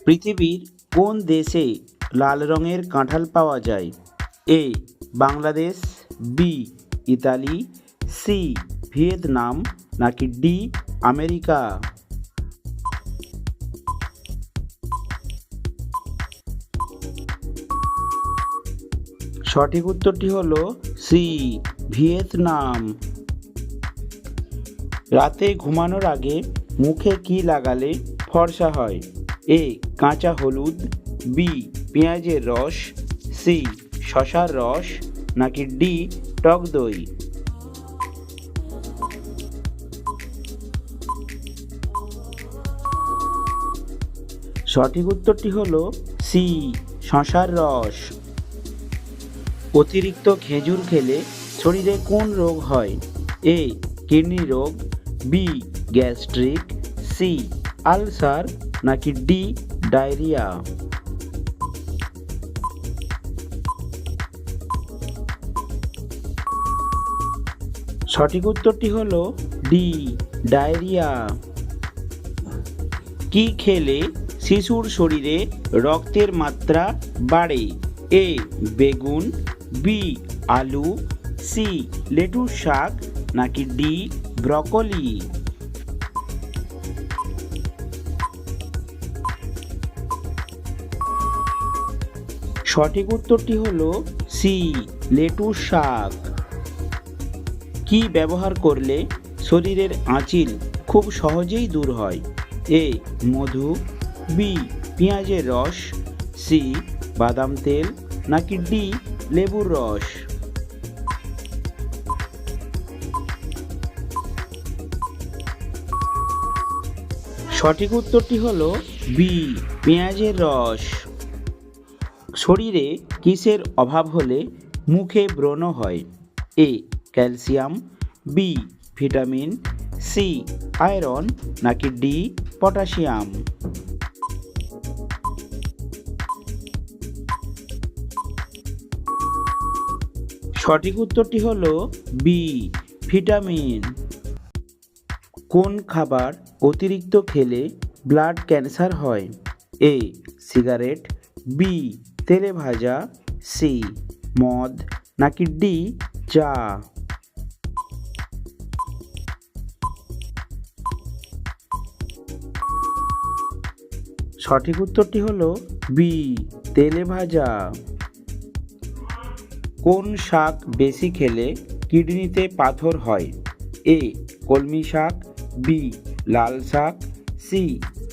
পৃথিবীর কোন দেশে লাল রঙের কাঁঠাল পাওয়া যায়? A Bangladesh, B Italy, C Vietnam, নাকি ডি আমেরিকা? সঠিক উত্তরটি হলো সি ভিয়েতনাম। রাতে ঘুমানোর আগে মুখে কি লাগালে ফর্সা হয়? এ কাঁচা হলুদ, বি পেঁয়াজের রস, সি শসার রস, নাকি ডি টক দই? সঠিক উত্তরটি হলো সি শসার রস। অতিরিক্ত খেজুর খেলে শরীরে কোন রোগ হয়? এ কিডনি রোগ, বি গ্যাস্ট্রিক, সি আলসার, নাকি ডি ডায়রিয়া? সঠিক উত্তরটি হলো ডি ডায়রিয়া। কি খেলে শিশুর শরীরে রক্তের মাত্রা বাড়ে? এ বেগুন, বি আলু, সি লেটুস শাক, নাকি ডি ব্রকলি? সঠিক উত্তরটি হলো সি লেটুস শাক। কি ব্যবহার করলে শরীরের আঁচিল খুব সহজেই দূর হয়? এ মধু, বি পেঁয়াজের রস, সি বাদাম তেল, নাকি ডি লেবুর রস? সঠিক উত্তরটি হলো বি পেঁয়াজের রস। শরীরে কিসের অভাব হলে মুখে ব্রণ হয়? A calcium, B vitamin, C iron, নাকি ডি পটাশিয়াম? সঠিক উত্তরটি হলো বি ভিটামিন। কোন খাবার অতিরিক্ত খেলে ব্লাড ক্যান্সার হয়? এ সিগারেট, বি তেলে ভাজা, সি মদ, নাকি ডি চা? সঠিক উত্তরটি হলো বি তেলে ভাজা। কোন শাক বেশি খেলে কিডনিতে পাথর হয়? এ কলমি শাক, বি লাল শাক, সি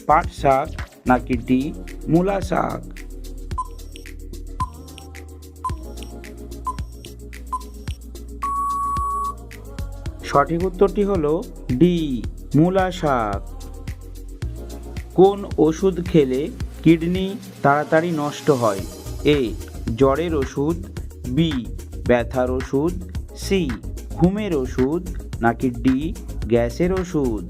পাট শাক, নাকি ডি মূলা শাক? সঠিক উত্তরটি হলো ডি মূলা শাক। কোন ওষুধ খেলে কিডনি তাড়াতাড়ি নষ্ট হয়? এ জ্বরের ওষুধ, বি ব্যথার ওষুধ, সি ঘুমের ওষুধ, নাকি ডি গ্যাসের ওষুধ?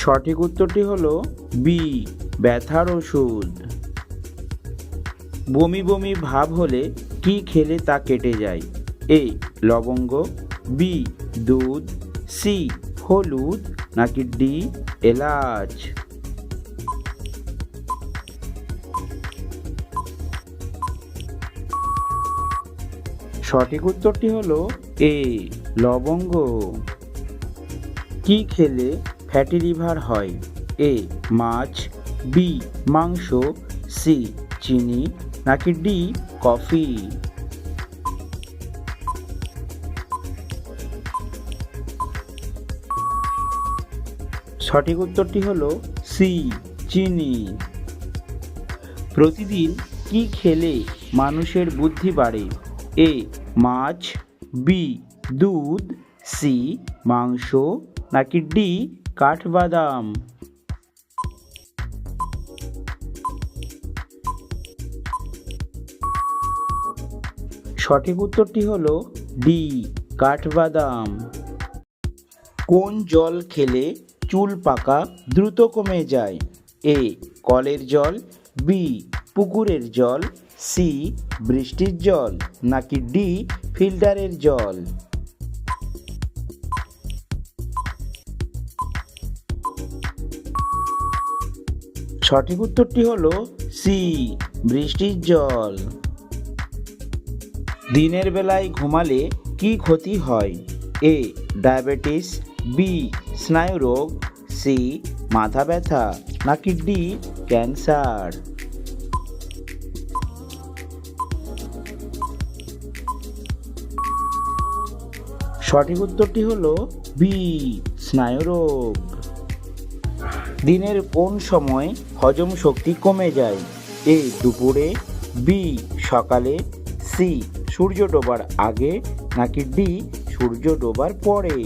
সঠিক উত্তরটি হলো বি ব্যথার ওষুধ। বমি বমি ভাব হলে কি খেলে তা কেটে যায়? এ লবঙ্গ, বি দুধ, সি হলুদ, নাকি ডি এলাচ? সঠিক উত্তরটি হলো এ লবঙ্গ। কি খেলে ফ্যাটি লিভার হয়? এ মাছ, বি মাংস, সি চিনি, নাকি ডি কফি? সঠিক উত্তরটি হলো সি চিনি। প্রতিদিন কি খেলে মানুষের বুদ্ধি বাড়ে? এ মাছ, বি দুধ, সি মাংস, নাকি ডি কাঠবাদাম? সঠিক উত্তরটি হলো ডি কাঠবাদাম। কোন জল খেলে চুল পাকা দ্রুত কমে যায়? এ কলের জল, বি পুকুরের জল, সি বৃষ্টির জল, নাকি ডি ফিল্টারের জল? সঠিক উত্তরটি হলো সি, বৃষ্টির জল। দিনের বেলায় ঘুমালে কি ক্ষতি হয়? এ, ডায়াবেটিস, বি, স্নায়ুরোগ, সি, মাথা ব্যথা, নাকি ডি, ক্যান্সার? সঠিক উত্তরটি হলো বি, স্নায়ুরোগ। দিনের কোন সময় হজম শক্তি কমে যায়? এ, দুপুরে, বি, সকালে, সি, সূর্য ডোবার আগে, নাকি ডি, সূর্য ডোবার পরে?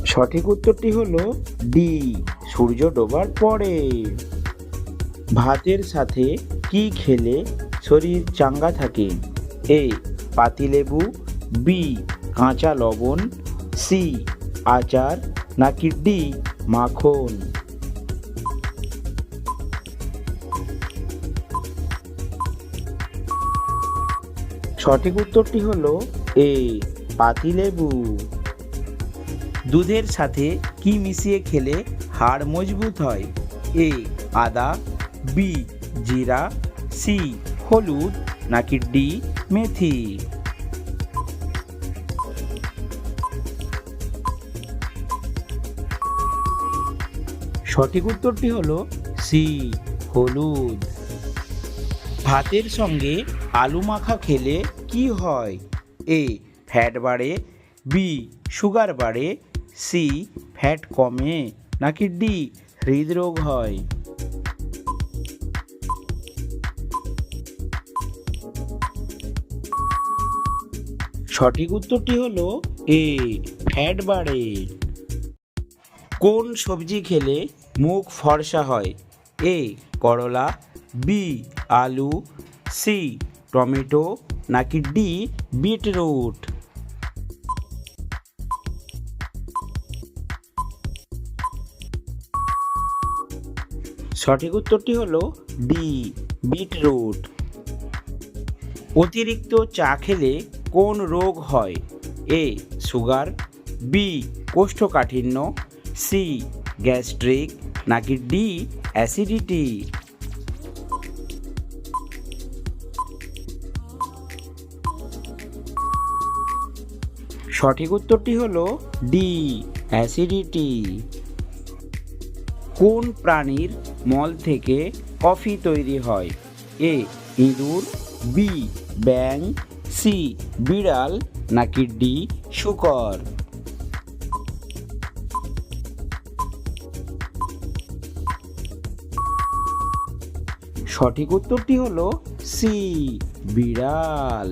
সঠিক উত্তরটি হলো ডি, সূর্য ডোবার পরে। ভাতের সাথে কি খেলে শরীর চাঙ্গা থাকে? এ, পাতিলেবু, বি, কাঁচা লবণ, সি, আচার, নাকি ডি, মাখন? সঠিক উত্তরটি হলো এ, পাতিলেবু। দুধের সাথে কি মিশিয়ে খেলে হাড় মজবুত হয়? এ, আদা, বি, জিরা, সি, হলুদ, নাকি ডি, মেথি? সঠিক উত্তরটি হলো সি, হলুদ। ভাতের সঙ্গে আলু মাখা খেলে কি হয়? এ, ফ্যাট বাড়ে, বি, সুগার বাড়ে, সি, ফ্যাট কমে, নাকি ডি, হৃদরোগ হয়? সঠিক উত্তরটি হলো এ, ফ্যাট বাড়ে। কোন সবজি খেলে মুখ ফর্সা হয়? এ, করলা, বি, আলু, সি, টমেটো, নাকি ডি, বিটরুট? সঠিক উত্তরটি হলো ডি, বিটরুট। অতিরিক্ত চা খেলে কোন রোগ হয়? এ, সুগার, বি, কোষ্ঠকাঠিন্য, সি, গ্যাস্ট্রিক, নাকি ডি, অ্যাসিডিটি? সঠিক উত্তরটি হলো ডি, অ্যাসিডিটি। কোন প্রাণীর মল থেকে কফি তৈরি হয়? এ, ইঁদুর, বি, ব্যাঙ, সি, বিড়াল, নাকি ডি, শূকর? সঠিক উত্তরটি হলো সি, বিড়াল।